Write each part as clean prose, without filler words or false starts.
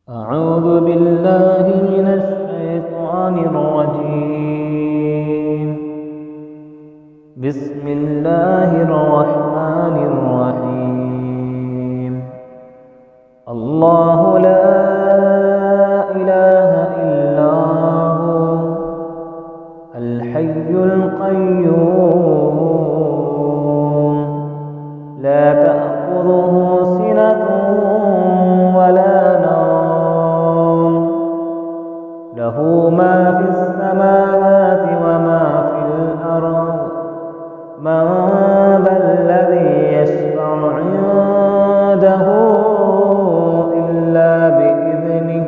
أعوذ بالله من الشيطان الرجيم. بسم الله الرحمن الرحيم. الله لا إله إلا هو الحي القيوم لا تأخذه سنة ولا نوم له ما في السماوات وما في الأرض من ذا الذي يشفع عنده إلا بإذنه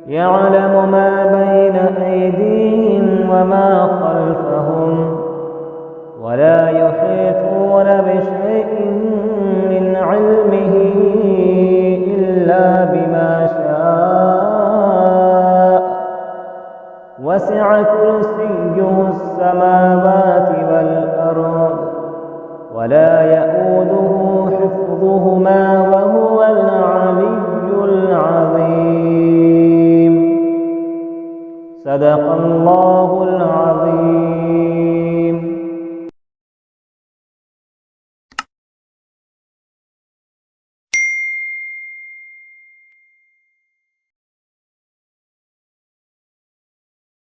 يعلم ما بين أيديهم وما خلفهم ولا يحيطون بشيء من علمه إلا بما شاء وسع كرسيه السماوات والأرض ولا يئوده حفظهما وهو العلي العظيم. صدق الله